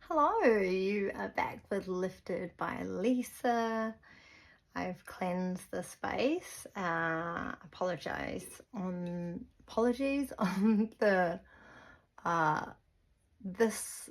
Hello, you are back with Lifted by Lisa. I've cleansed the space. Apologies on the this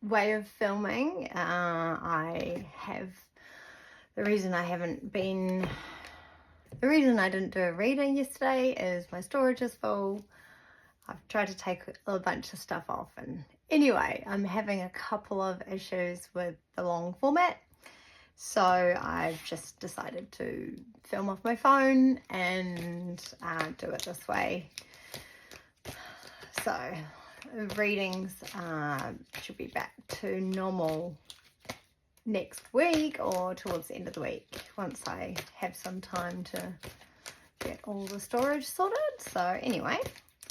way of filming. I have the reason I haven't been the reason I didn't do a reading yesterday is my storage is full. I've tried to take a bunch of stuff off, and anyway, I'm having a couple of issues with the long format, so I've just decided to film off my phone and do it this way. So readings should be back to normal next week or towards the end of the week once I have some time to get all the storage sorted. So anyway,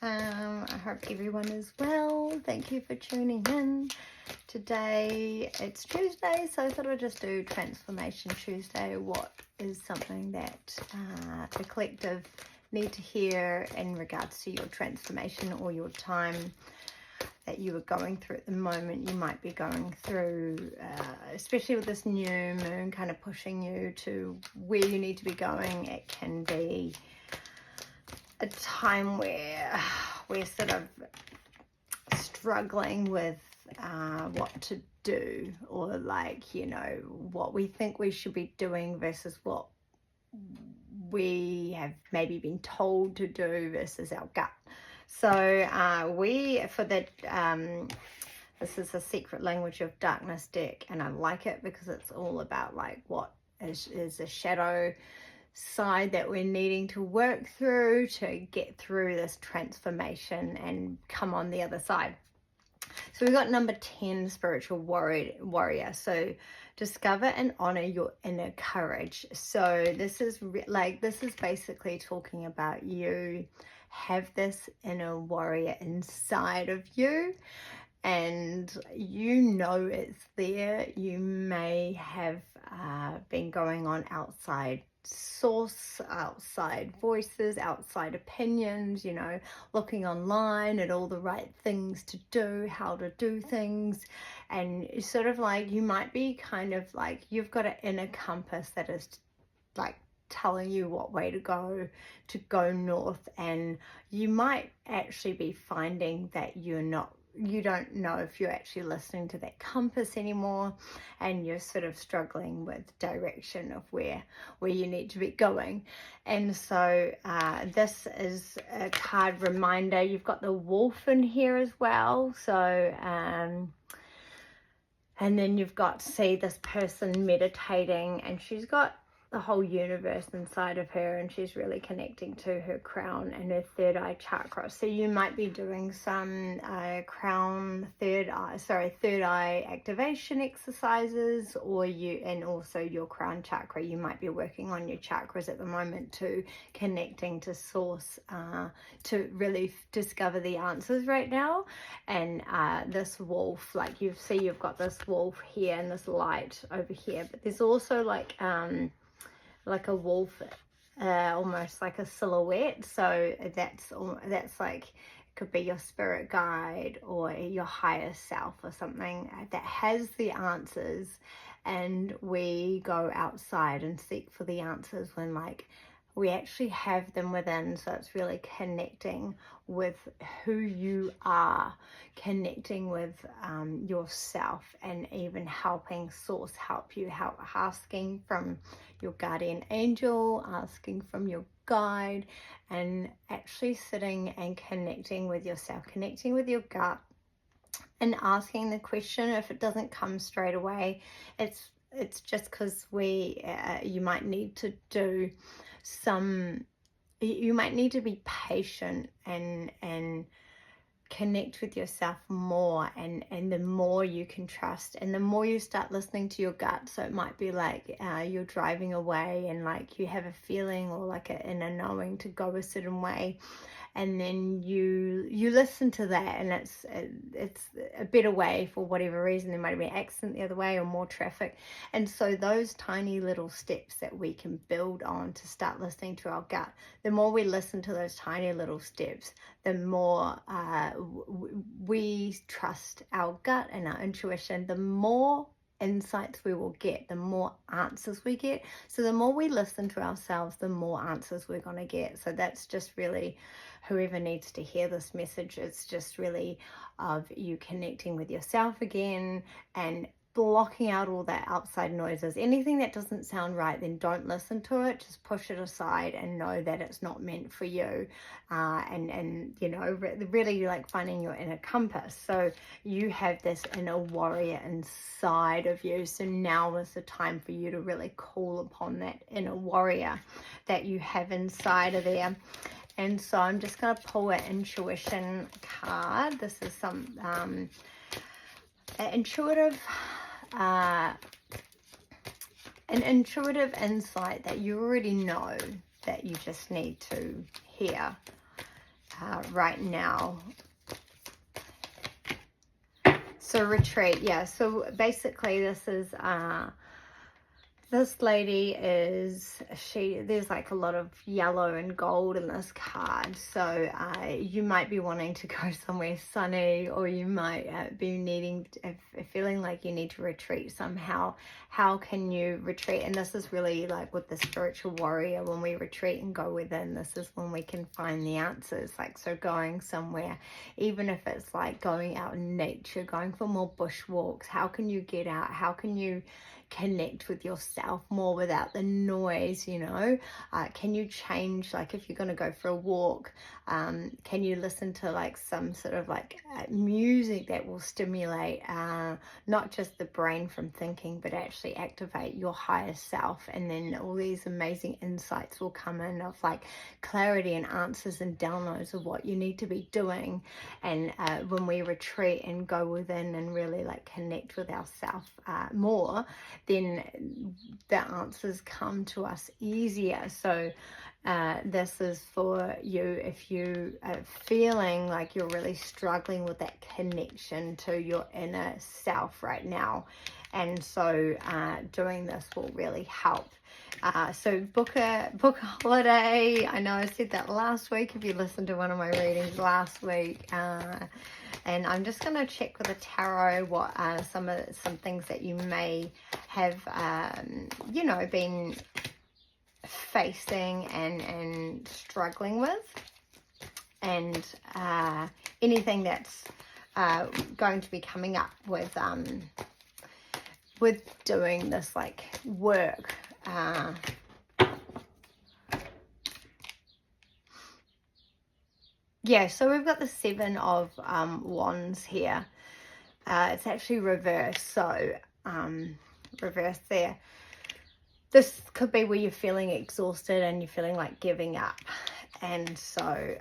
I hope everyone is well. Thank you for tuning in. Today it's Tuesday, so I thought I'd just do Transformation Tuesday. What is something that the collective need to hear in regards to your transformation or your time that you are going through at the moment? You might be going through, especially with this new moon kind of pushing you to where you need to be going. It can be a time where we're sort of struggling with what to do, or what we think we should be doing versus what we have maybe been told to do versus our gut. So this is a Secret Language of Darkness deck, and I like it because it's all about like what is a shadow side that we're needing to work through to get through this transformation and come on the other side. So we've got number 10, spiritual warrior. So discover and honor your inner courage. So this is basically talking about you have this inner warrior inside of you, and you know it's there. You may have been going on outside source, outside voices, outside opinions, looking online at all the right things to do, how to do things, and sort of like you might be kind of like you've got an inner compass that is like telling you what way to go north, and you might actually be finding that you don't know if you're actually listening to that compass anymore, and you're sort of struggling with direction of where you need to be going. And so this is a card reminder. You've got the wolf in here as well. So and then you've got, see this person meditating, and she's got the whole universe inside of her, and she's really connecting to her crown and her third eye chakra. So you might be doing some third eye activation exercises, and also your crown chakra. You might be working on your chakras at the moment to connecting to source, to really discover the answers right now. And this wolf, like you've got this wolf here and this light over here, but there's also like a wolf, almost like a silhouette. So that's like, it could be your spirit guide or your higher self or something that has the answers, and we go outside and seek for the answers when like we actually have them within. So it's really connecting with who you are, connecting with yourself, and even helping source help you, asking from your guardian angel, asking from your guide, and actually sitting and connecting with yourself, connecting with your gut, and asking the question. If it doesn't come straight away, it's just because you might need to do you might need to be patient and connect with yourself more, and the more you can trust, and the more you start listening to your gut. So it might be like you're driving away, and like you have a feeling or like an inner knowing to go a certain way, and then you listen to that, and it's a better way. For whatever reason, there might have been an accident the other way or more traffic, and so those tiny little steps that we can build on to start listening to our gut, the more we listen to those tiny little steps, the more we trust our gut and our intuition, the more insights we will get, the more answers we get. So the more we listen to ourselves, the more answers we're going to get. So that's just really, whoever needs to hear this message, it's just really of you connecting with yourself again and blocking out all that outside noises. Anything that doesn't sound right, then don't listen to it. Just push it aside and know that it's not meant for you. And you know, really like finding your inner compass. So you have this inner warrior inside of you. So now is the time for you to really call upon that inner warrior that you have inside of there. And so I'm just going to pull an intuition card. This is some intuitive an intuitive insight that you already know that you just need to hear right now. So retreat, yeah. So basically this is this lady is, there's like a lot of yellow and gold in this card. So you might be wanting to go somewhere sunny, or you might be feeling like you need to retreat somehow. How can you retreat? And this is really like with the spiritual warrior, when we retreat and go within, this is when we can find the answers. Like, so going somewhere, even if it's like going out in nature, going for more bushwalks, how can you get out? How can you connect with yourself more without the noise, you know? Can you change, like if you're going to go for a walk, can you listen to like some sort of like music that will stimulate not just the brain from thinking, but actually activate your higher self? And then all these amazing insights will come in of like clarity and answers and downloads of what you need to be doing. And when we retreat and go within and really like connect with ourselves more, then the answers come to us easier. So this is for you if you are feeling like you're really struggling with that connection to your inner self right now. And so doing this will really help. So book a holiday. I know I said that last week if you listened to one of my readings last week. And I'm just going to check with the tarot what some things that you may have, you know, been facing and struggling with, and anything that's going to be coming up with doing this like work. Yeah, so we've got the Seven of Wands here. It's actually reversed, so reverse there. This could be where you're feeling exhausted and you're feeling like giving up. And so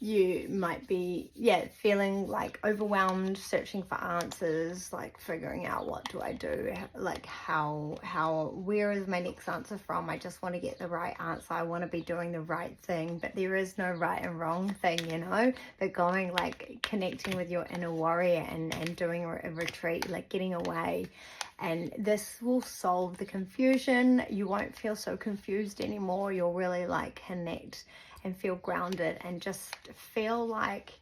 you might be, feeling like overwhelmed, searching for answers, like figuring out what do I do, like where is my next answer from? I just want to get the right answer. I want to be doing the right thing, but there is no right and wrong thing, you know. But going like connecting with your inner warrior and doing a retreat, like getting away, and this will solve the confusion. You won't feel so confused anymore. You'll really like connect and feel grounded and just feel like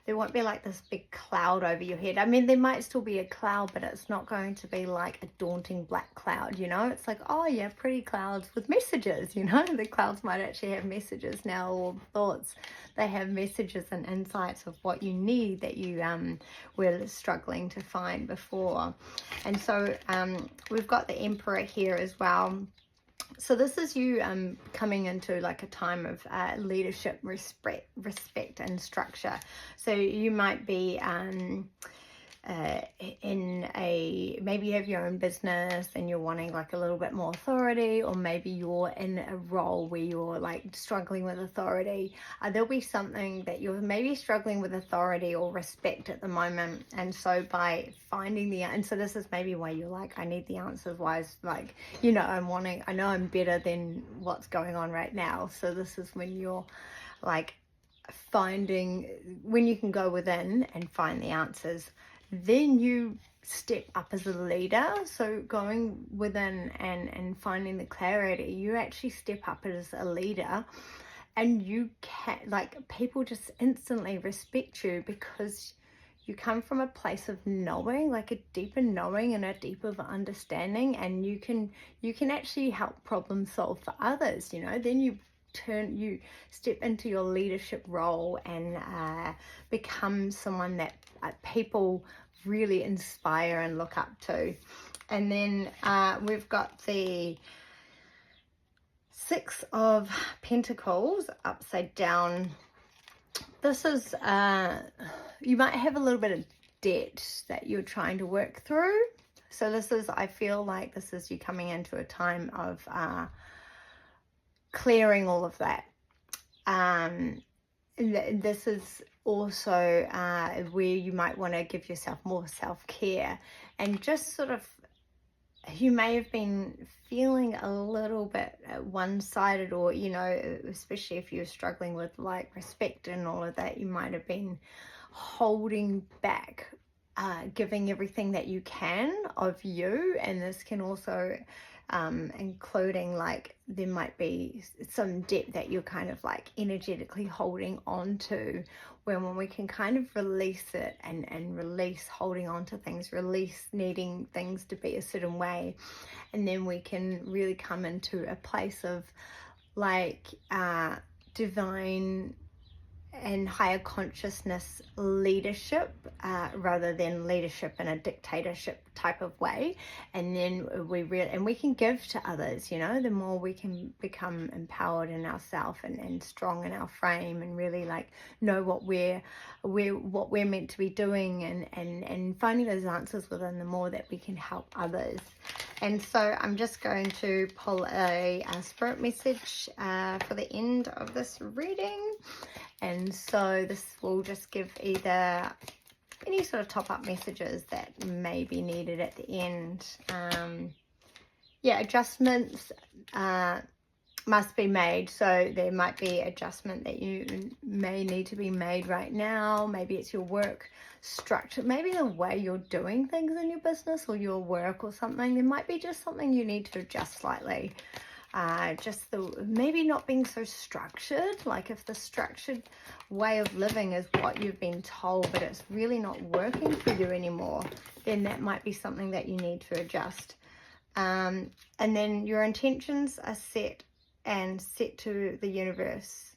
there won't be like this big cloud over your head. I mean, there might still be a cloud, but it's not going to be like a daunting black cloud, you know? It's like, oh yeah, pretty clouds with messages, you know? The clouds might actually have messages now, or thoughts. They have messages and insights of what you need that you were struggling to find before. And so we've got the Emperor here as well. So this is you coming into like a time of leadership, respect and structure. So you might be maybe you have your own business and you're wanting like a little bit more authority, or maybe you're in a role where you're like struggling with authority. There'll be something that you're maybe struggling with authority or respect at the moment. And so by finding and so this is maybe why you're like, I need the answers, wise, like, you know, I know I'm better than what's going on right now. So this is when you're like finding, when you can go within and find the answers, then you step up as a leader. So going within and finding the clarity, you actually step up as a leader, and you can, like, people just instantly respect you because you come from a place of knowing, like a deeper knowing and a deeper understanding, and you can actually help problem solve for others. Then you step into your leadership role and become someone that people really inspire and look up to. And then we've got the Six of Pentacles upside down. This is, you might have a little bit of debt that you're trying to work through. So this is, I feel like this is you coming into a time of clearing all of that. This is also where you might want to give yourself more self-care, and just sort of, you may have been feeling a little bit one-sided, or especially if you're struggling with like respect and all of that, you might have been holding back giving everything that you can of you. And this can also including, like, there might be some debt that you're kind of like energetically holding on to, when we can kind of release it and release holding on to things, release needing things to be a certain way, and then we can really come into a place of like divine and higher consciousness leadership, rather than leadership in a dictatorship type of way. And then we can give to others, the more we can become empowered in ourselves and strong in our frame, and really like know what we're meant to be doing, and finding those answers within, the more that we can help others. And so I'm just going to pull a spirit message for the end of this reading. And so this will just give either any sort of top-up messages that may be needed at the end. Adjustments must be made. So there might be adjustment that you may need to be made right now. Maybe it's your work structure, maybe the way you're doing things in your business or your work or something. There might be just something you need to adjust slightly. Just maybe not being so structured. Like if the structured way of living is what you've been told, but it's really not working for you anymore, then that might be something that you need to adjust. And then your intentions are set to the universe.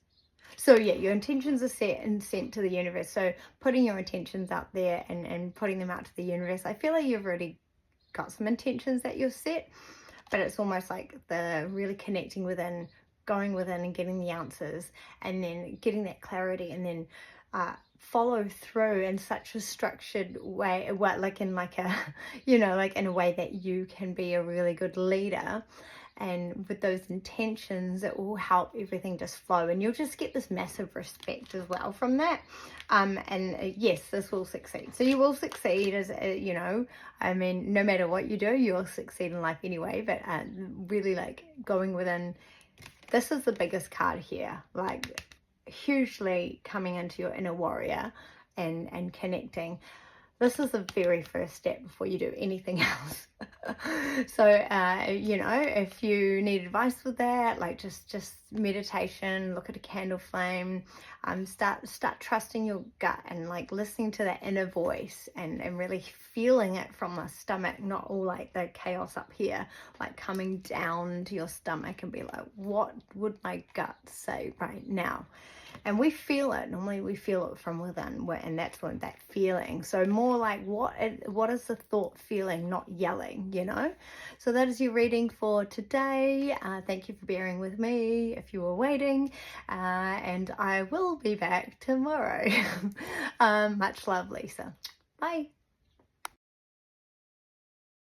So yeah, your intentions are set and sent to the universe. So putting your intentions out there and putting them out to the universe. I feel like you've already got some intentions that you've set, but it's almost like the really connecting within, going within and getting the answers, and then getting that clarity, and then follow through in such a structured way, like in like a, like in a way that you can be a really good leader. And with those intentions, it will help everything just flow, and you'll just get this massive respect as well from that. Yes, this will succeed. So you will succeed, as I mean, no matter what you do, you'll succeed in life anyway. But really, like, going within, this is the biggest card here, like hugely coming into your inner warrior and connecting. This is the very first step before you do anything else. So, if you need advice with that, like just meditation, look at a candle flame, start trusting your gut and like listening to that inner voice and really feeling it from the stomach, not all like the chaos up here, like coming down to your stomach and be like, what would my gut say right now? And we feel it. Normally we feel it from within, and that's what that feeling. So more like what is the thought feeling, not yelling, So that is your reading for today. Thank you for bearing with me if you were waiting. And I will be back tomorrow. Much love, Lisa. Bye.